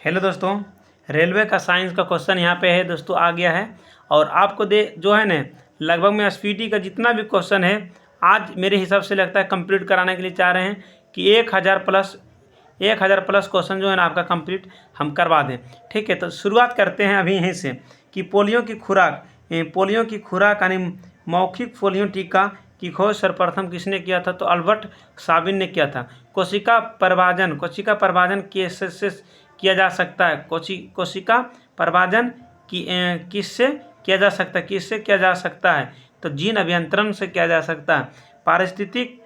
Hello दोस्तों, railway का science का क्वेश्चन यहाँ पे है दोस्तों आ गया है। और आपको दे जो है ना लगभग में एसपीटी का जितना भी क्वेश्चन है आज मेरे हिसाब से लगता है कंप्लीट कराने के लिए चाह रहे हैं कि 1000 प्लस क्वेश्चन जो है ना आपका कंप्लीट हम करवा दें। ठीक है, तो शुरुआत करते हैं अभी यहीं से कि पोलियो की खुराक यानी मौखिक पोलियो टीका की खोज सर्वप्रथम किसने किया था? तो अल्बर्ट साबिन ने किया था। कोशिका प्रभाजन कैसे किया जा सकता है? कोशिका प्रभाजन किससे किया जा सकता है? तो जीन अभियंत्रण से किया जा सकता है। पारिस्थितिक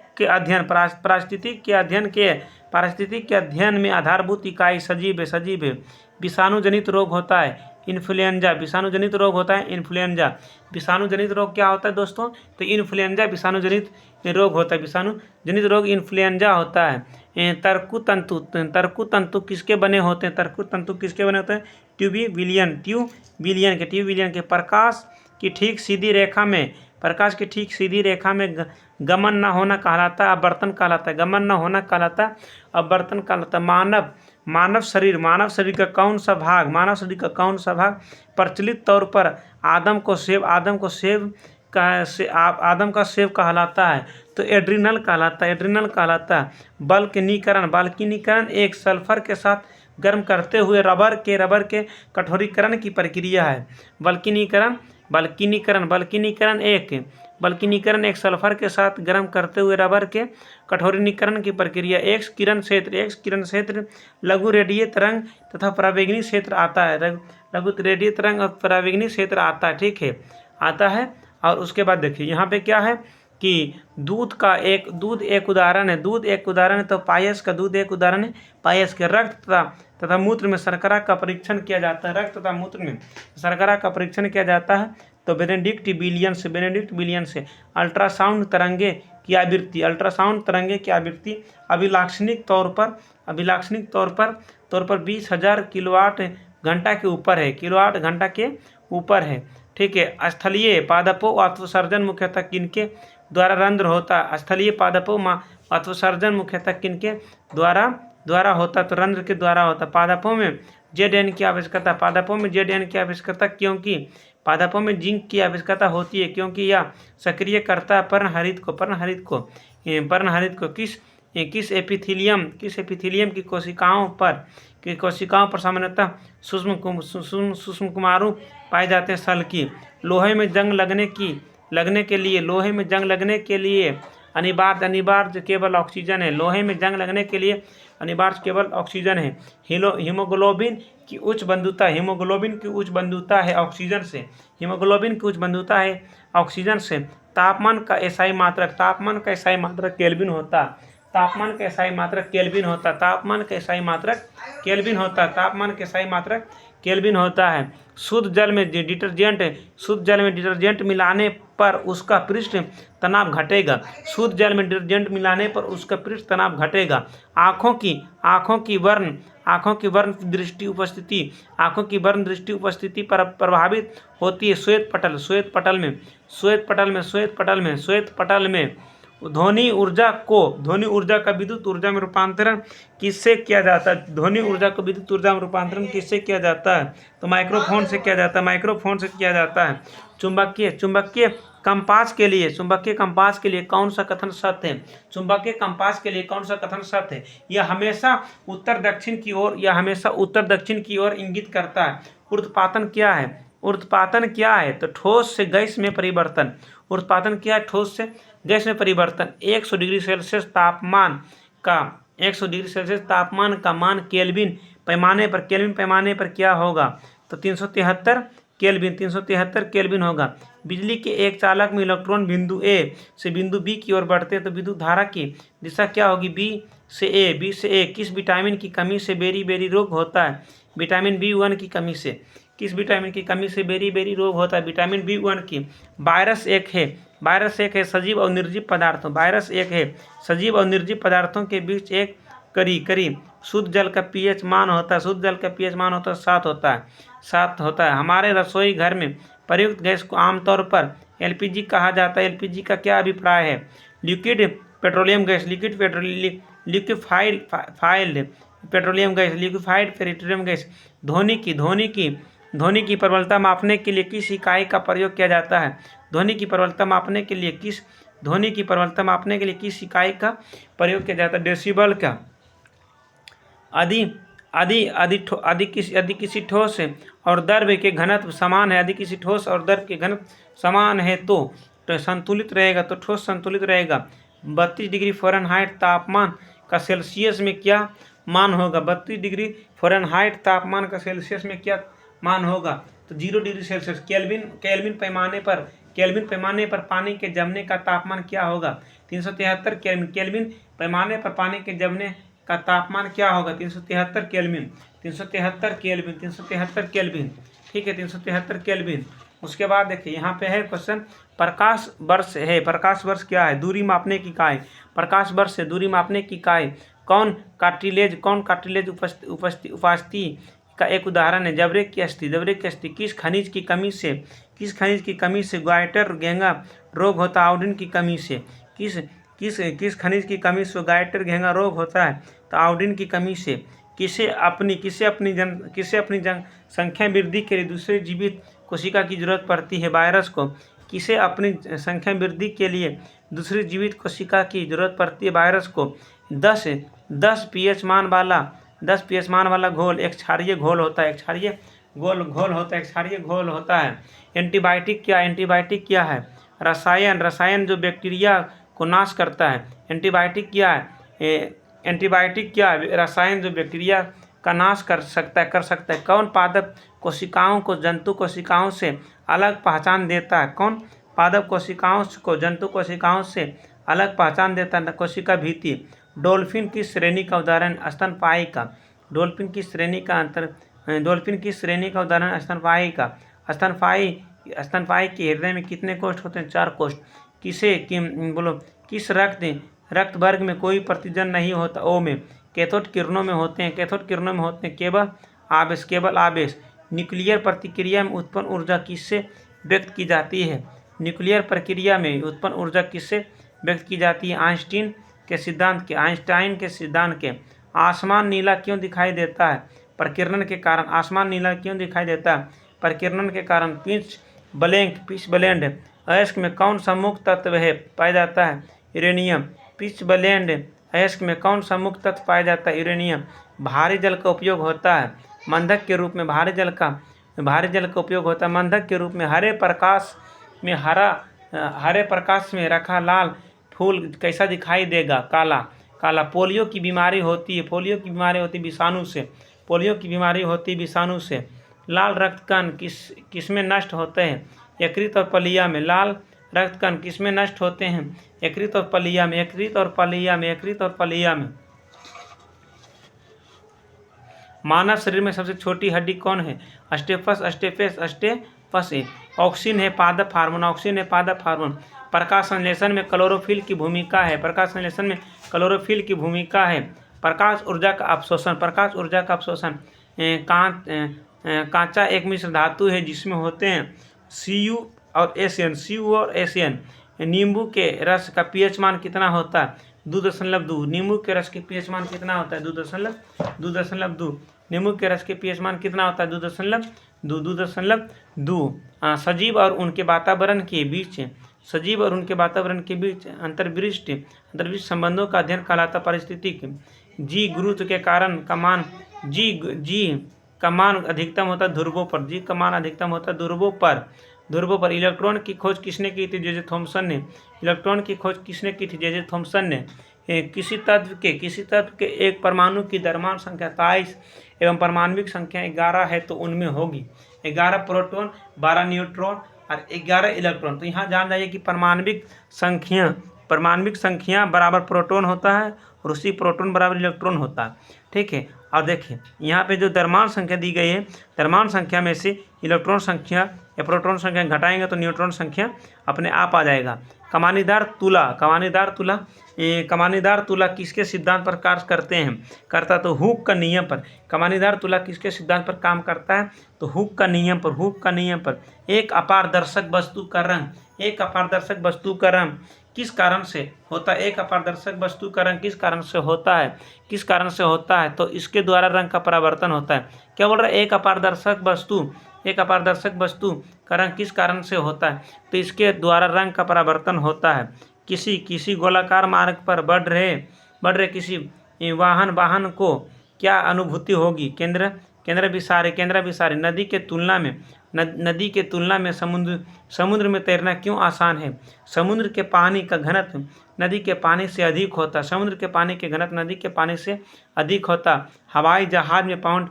के अध्ययन में आधारभूत इकाई सजीव है। विषाणु जनित रोग होता है इन्फ्लुएंजा। विषाणु जनित रोग क्या होता है दोस्तों? तो इन्फ्लुएंजा विषाणु जनित रोग होता है। विषाणु जनित रोग इन्फ्लुएंजा होता है। तर्कु तंतु किसके बने होते हैं? ट्यूबिलियन के प्रकाश की ठीक सीधी रेखा में गमन न होना कहलाता है अवर्तन कहलाता है। मानव शरीर का कौन सा भाग प्रचलित तौर पर आदम का सेव कहलाता है? तो एड्रिनल कहलाता है। बाल्कनीकरण एक सल्फर के साथ गर्म करते हुए रबर के कठोरीकरण की प्रक्रिया है। बल्कनीकरण एक सल्फर के साथ गर्म करते हुए रबर के कठोरीकरण की प्रक्रिया। एक्स किरण क्षेत्र लघु रेडियो तरंग तथा परावैंगनी क्षेत्र आता है। लघु रेडियो तरंग और परावैंगनी क्षेत्र आता है। ठीक है, आता है। और उसके बाद देखिए यहाँ पे क्या है कि दूध एक उदाहरण है। तो पायस का दूध एक उदाहरण है। पायस के रक्त तथा मूत्र में शर्करा का परीक्षण किया जाता है। तो बेनेडिक्ट विलियन से अल्ट्रासाउंड तरंगे की आवृत्ति अभिलाक्षणिक तौर पर 20,000 किलोवाट घंटा के ऊपर है। ठीक है, स्थलीय पादपों अथोसर्जन मुख्यतः किनके द्वारा रंध्र होता है? स्थलीय पादपों अथोसर्जन मुख्यतः किनके द्वारा होता? तो रंध्र के द्वारा होता। पादपों में जेडएन की आवश्यकता क्योंकि पादपों में जिंक की आवश्यकता होती है क्योंकि यह सक्रिय करता है पर्णहरित को। किस एपिथेलियम की कोशिकाओं पर सामान्यतः सूक्ष्म कुमारू पाए जाते हैं? सल्की। लोहे में जंग लगने के लिए अनिवार्य केवल ऑक्सीजन है। लोहे में जंग लगने के लिए अनिवार्य केवल ऑक्सीजन है। हीमोग्लोबिन की उच्च बंधुता है ऑक्सीजन से। तापमान का एसआई मात्रक केल्विन होता है। केल्विन होता है। शुद्ध जल में डिटर्जेंट मिलाने पर उसका पृष्ठ तनाव घटेगा। आँखों की वर्ण दृष्टि उपस्थिति पर प्रभावित होती है। श्वेत पटल में ध्वनि ऊर्जा का विद्युत ऊर्जा में रूपांतरण किससे किया जाता है? तो माइक्रोफोन से किया जाता है। चुंबकीय कंपास के लिए कौन सा कथन सत्य है? यह हमेशा उत्तर दक्षिण की ओर इंगित करता है। ऊर्ध्वपातन क्या है? तो ठोस से गैस में परिवर्तन। 100 डिग्री सेल्सियस तापमान का मान केल्विन पैमाने पर क्या होगा? तो 373 केल्विन होगा। बिजली के एक चालक में इलेक्ट्रॉन बिंदु ए से बिंदु बी की ओर बढ़ते हैं तो विद्युत धारा की दिशा क्या होगी? बी से ए। किस विटामिन की कमी से बेरी रोग होता है? विटामिन B1 की कमी से। किस विटामिन की कमी से बेरी रोग होता है? विटामिन B1 की। वायरस एक है सजीव और निर्जीव पदार्थों के बीच एक करी। शुद्ध जल का पीएच मान होता है 7 होता है। हमारे रसोई घर में प्रयुक्त गैस को आमतौर पर एलपीजी कहा जाता है। एलपीजी का क्या अभिप्राय है? Liquid petroleum gas. Liquefied petroleum gas, liquefied petroleum gas. ध्वनि की प्रबलता मापने के लिए किस इकाई का प्रयोग किया जाता है? ध्वनि की प्रबलता मापने के लिए किस इकाई का प्रयोग किया जाता है? डेसिबल का। यदि किसी ठोस और द्रव्य के घनत्व समान है, तो संतुलित रहेगा, तो ठोस संतुलित रहेगा। 32 डिग्री फ़ारेनहाइट तापमान का सेल्सियस में क्या मान होगा? 32 डिग्री फ़ारेनहाइट तापमान का सेल्सियस में क्या मान होगा? तो 0 डिग्री सेल्सियस। केल्विन पैमाने पर पानी के जमने का तापमान क्या होगा? 373 केल्विन। केल्विन पैमाने पर पानी के जमने का तापमान क्या होगा? 373 केल्विन। 373 केल्विन। ठीक है, 373 केल्विन। उसके बाद देखिए यहाँ पे है क्वेश्चन, प्रकाश वर्ष है। प्रकाश वर्ष क्या है? दूरी मापने की इकाई। प्रकाश वर्ष से दूरी मापने की इकाई। कौन कार्टिलेज उपास्थि का एक उदाहरण है? जबरे की अस्थि। किस खनिज की कमी से ग्वाइटर घेंगा रोग होता है? आयोडीन की कमी से। किस खनिज की कमी से ग्वाइटर घेंगा रोग होता है? तो आयोडीन की कमी से। किसे अपनी जनसंख्या वृद्धि के लिए दूसरे जीवित कोशिका की जरूरत पड़ती है? वायरस को। किसे अपनी संख्या वृद्धि के लिए दूसरी जीवित कोशिका की जरूरत पड़ती है? वायरस को। 10 pH मान वाला घोल एक क्षारीय घोल होता है। एंटीबायोटिक क्या है? रसायन जो बैक्टीरिया को नाश करता है। एंटीबायोटिक क्या है? रसायन जो बैक्टीरिया का नाश कर सकता है। कौन पादप कोशिकाओं को जंतु कोशिकाओं से अलग पहचान देता है? कौन पादप कोशिकाओं को जंतु कोशिकाओं से अलग पहचान देता है? कोशिका भित्ति। डॉल्फिन की श्रेणी का उदाहरण स्तनपायी का। डॉल्फिन की श्रेणी का उदाहरण स्तनपायी का। स्तनपायी के हृदय में कितने कोष्ठ होते हैं? 4 कोष्ठ। किस रक्त वर्ग में कोई प्रतिजन नहीं होता? ओ में। कैथोड किरणों में होते हैं। केवल आवेश। न्यूक्लियर प्रतिक्रिया में उत्पन्न ऊर्जा किससे व्यक्त की जाती है? न्यूक्लियर प्रक्रिया में उत्पन्न ऊर्जा किससे व्यक्त की जाती है? आइंस्टाइन के सिद्धांत के। आसमान नीला क्यों दिखाई देता है? प्रकीर्णन के कारण। आसमान नीला क्यों दिखाई देता है? प्रकीर्णन के कारण। पिच ब्लेंड अयस्क में कौन सा मुख्य तत्व है पाया जाता है? यूरेनियम। पिच ब्लेंड अयस्क में कौन सा मुख्य तत्व पाया जाता है? यूरेनियम। भारी जल का उपयोग होता है मंधक के रूप में। भारी जल का उपयोग होता है मंधक के रूप में। हरे प्रकाश में रखा लाल फूल कैसा दिखाई देगा? काला। पोलियो की बीमारी होती है विषाणु से। लाल रक्त कण किसमें नष्ट होते हैं? यकृत और पलिया में। लाल रक्त कण किसमें नष्ट होते हैं? यकृत और पलिया में। मानव शरीर में सबसे छोटी हड्डी कौन है? अस्टेपस है। ऑक्सीन है पादप हार्मोन। प्रकाश संश्लेषण में क्लोरोफिल की भूमिका है। प्रकाश ऊर्जा का अवशोषण। कांचा एक मिश्र धातु है जिसमें होते हैं Cu और ACN। नींबू के रस का pH मान कितना होता है? 2.2। नींबू के रस के pH मान कितना होता है? 2.2। नींबू के रस के pH मान कितना होता है? 2.2। सजीव और उनके वातावरण के बीच अंतर्दृष्टि संबंधों का अध्ययन कहलाता पारिस्थितिकी। जी गुरुत्व के कारण का मान अधिकतम होता है ध्रुवों पर। इलेक्ट्रॉन की खोज किसने की थी? जे थॉमसन ने। किसी तत्व के एक परमाणु की द्रव्यमान संख्या 23 एवं परमाणविक संख्या 11 है तो उनमें होगी 11 प्रोटॉन, 12 न्यूट्रॉन और 11 इलेक्ट्रॉन। तो यहाँ जान जाइए कि परमाणविक संख्या बराबर प्रोटॉन होता है और उसी प्रोटॉन बराबर इलेक्ट्रॉन होता है। ठीक है, और देखिए यहाँ पे जो द्रव्यमान संख्या दी गई है, द्रव्यमान संख्या में से इलेक्ट्रॉन संख्या या प्रोटॉन संख्या घटाएंगे तो न्यूट्रॉन संख्या अपने आप आ जाएगा। कमानीदार तुला किसके सिद्धांत पर कार्य करता तो हुक का नियम पर। कमानीदार तुला किसके सिद्धांत पर काम करता है? तो हुक का नियम पर। एक अपारदर्शक वस्तु का रंग किस कारण से होता है? एक अपारदर्शक वस्तु का रंग किस कारण से होता है? किस कारण से होता है? तो इसके द्वारा रंग का परावर्तन होता है। क्या बोल रहा है? एक अपारदर्शक वस्तु का रंग किस कारण से होता है? तो इसके द्वारा रंग का परावर्तन होता है। किसी गोलाकार मार्ग पर बढ़ रहे किसी वाहन को क्या अनुभूति होगी? केंद्र विसारे नदी के तुलना में समुद्र में तैरना क्यों आसान है? समुद्र के पानी का घनत्व नदी के पानी से अधिक होता। समुद्र के पानी के घनत्व नदी के पानी से अधिक होता। हवाई जहाज में पाउंड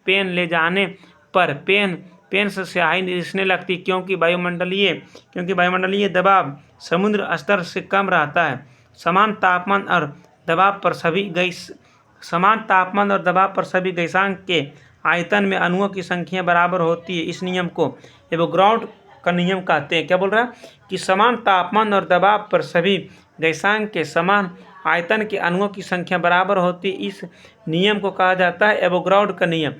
पेन ले जाने पर पेन से स्याही रिसने लगती, क्योंकि वायुमंडलीय दबाव समुद्र स्तर से कम रहता है। समान तापमान और दबाव पर सभी गैसांक के आयतन में अणुओं की संख्या बराबर होती है। इस नियम को एवोगाड्रो का नियम कहते हैं। क्या बोल रहा है? कि समान तापमान और दबाव पर सभी गैसांक के समान आयतन के अणुओं की संख्या बराबर होती है। इस नियम को कहा जाता है एवोगाड्रो का नियम।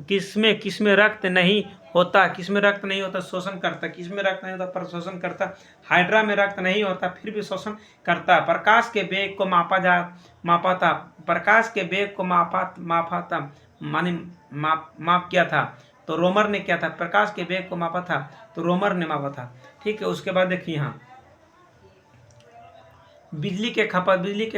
किसमें रक्त नहीं होता? शोषण करता। किसमें रक्त नहीं होता पर शोषण करता? हाइड्रा में रक्त नहीं होता फिर भी शोषण करता। प्रकाश के वेग को मापा था। प्रकाश के वेग को मापा था माप किया था तो रोमर ने क्या था? प्रकाश के वेग को मापा था तो रोमर ने मापा था। ठीक है, उसके बाद देखिए यहाँ बिजली के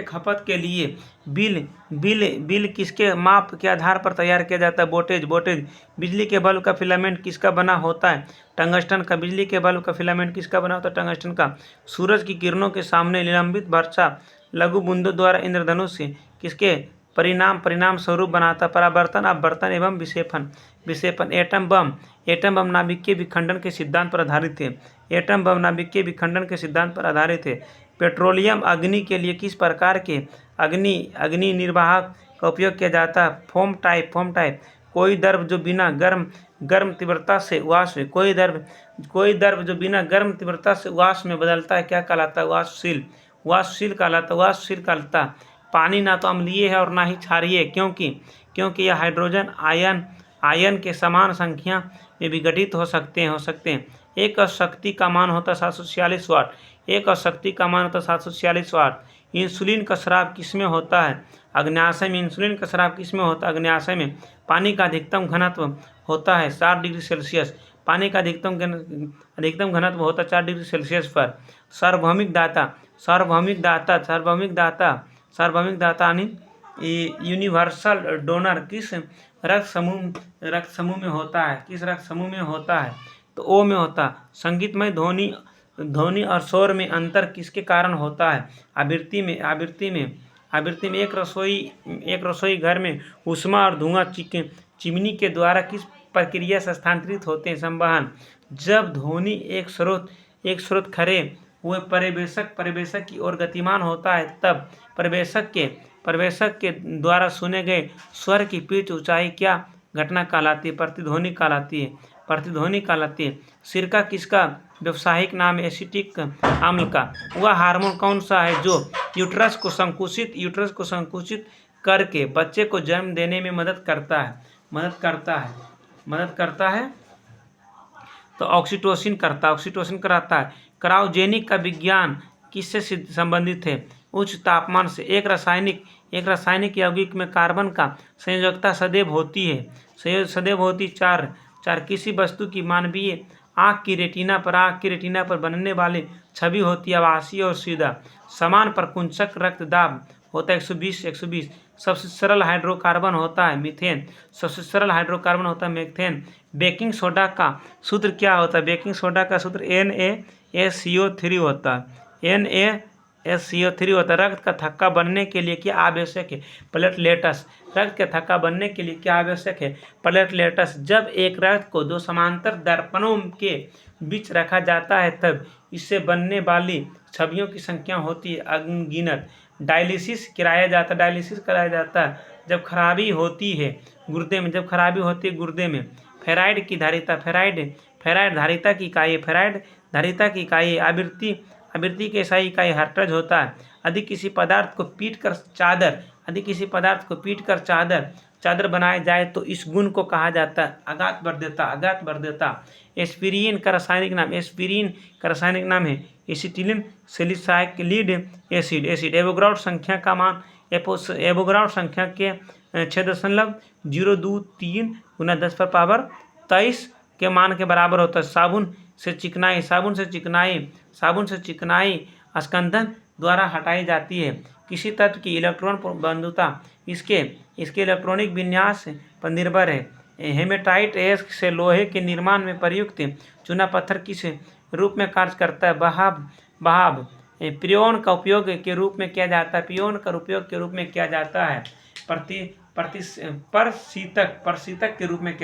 खपत के लिए बिल किसके माप के आधार पर तैयार किया जाता है? वोल्टेज। बिजली के बल्ब का फिलामेंट किसका बना होता है? टंगस्टन का। बिजली के बल्ब का फिलामेंट किसका बना होता है? टंगस्टन का। सूरज की किरणों के सामने निलंबित वर्षा लघु बूंदों द्वारा इंद्रधनुष किसके परिणाम स्वरूप बनाता? परावर्तन, अपवर्तन एवं विक्षेपण। एटम बम नाभिकीय विखंडन के सिद्धांत पर आधारित है। पेट्रोलियम अग्नि के लिए किस प्रकार के अग्नि निर्वाहक का उपयोग किया जाता है? Foam type. कोई द्रव जो बिना गर्म तीव्रता से वाष्प जो बिना गर्म तीव्रता से वाष्प में बदलता है क्या कहलाता है? वाष्पशील कहलाता। पानी ना तो अम्लीय है और ना ही क्षारीय, क्योंकि यह हाइड्रोजन आयन के समान संख्या में विघटित हो सकते हैं। एक शक्ति का मान होता है 746 वाट। इंसुलिन का स्राव किसमें होता है? अग्न्याशय में। पानी का अधिकतम घनत्व होता है 4 डिग्री सेल्सियस। पानी का अधिकतम घनत्व होता है 4 डिग्री सेल्सियस पर। सार्वभौमिक दाता यानी यूनिवर्सल डोनर किस रक्त समूह में होता है? तो ओ में होता। संगीतमय ध्वनि और शोर में अंतर किसके कारण होता है? आवृत्ति में। एक रसोई घर में ऊष्मा और धुआं चिमनी के द्वारा किस प्रक्रिया से स्थानांतरित होते हैं? संवहन। जब ध्वनि एक स्रोत खड़े हुए परिवेशक की ओर गतिमान होता है तब परिवेशक के द्वारा सुने गए स्वर की पिच ऊंचाई क्या घटना कहलाती है? प्रतिध्वनि कहलाती है। सिरका किसका व्यावसायिक नाम है? एसिटिक अम्ल का। वह हार्मोन कौन सा है जो यूट्रस को संकुचित करके बच्चे को जन्म देने में मदद करता है? तो ऑक्सीटोसिन कराता है। क्रायोजेनिक का विज्ञान किससे संबंधित है? उच्च तापमान से। एक रासायनिक यौगिक में कार्बन का संयोजकता सदैव होती है 4। किसी वस्तु की मानवीय आँख की रेटिना पर बनने वाली छवि होती है आभासी और सीधा। समान प्रकुंचक रक्त दाब होता है 120। सबसे सरल हाइड्रोकार्बन होता है मीथेन। बेकिंग सोडा का सूत्र क्या होता है? बेकिंग सोडा का सूत्र NaSCO3 होता है। NaSCO3 होता है। रक्त का थक्का बनने के लिए क्या आवश्यक है? प्लेटलेट्स। रक्त के थक्का बनने के लिए क्या आवश्यक है? प्लेटलेट्स। जब एक रक्त को 2 समांतर दर्पणों के बीच रखा जाता है तब इससे बनने वाली छवियों की संख्या होती है अनगिनत। डायलिसिस कराया जाता है जब खराबी होती है गुर्दे में। फेराइड की धारिता। फेराइड धारिता की इकाई। आवृत्ति की SI इकाई हर्ट्ज होता है। यदि किसी पदार्थ को पीट कर चादर चादर बनाया जाए तो इस गुण को कहा जाता है आघात वर्ध्यता। आघात वर्ध्यता। एस्पिरिन का रासायनिक नाम, एस्पिरिन का रासायनिक नाम है एसिटिलीन सैलिसाइलिक एसिड। एवोगाड्रो संख्या का मान, एवोगाड्रो संख्या के 6.023 गुना 10⁻23 के मान के बराबर होता है। साबुन से चिकनाई, साबुन से चिकनाई स्कंदन द्वारा हटाई जाती है। किसी तत्व की इलेक्ट्रॉन बंधुता इसके इलेक्ट्रॉनिक विन्यास पर निर्भर है। हेमेटाइट एस से लोहे के निर्माण में प्रयुक्त चूना पत्थर किस रूप में कार्य करता है? बहाव। पियोन का उपयोग के रूप में किया जाता है, पियोन का उपयोग के रूप में किया जाता है। प्रशीतक के रूप में किया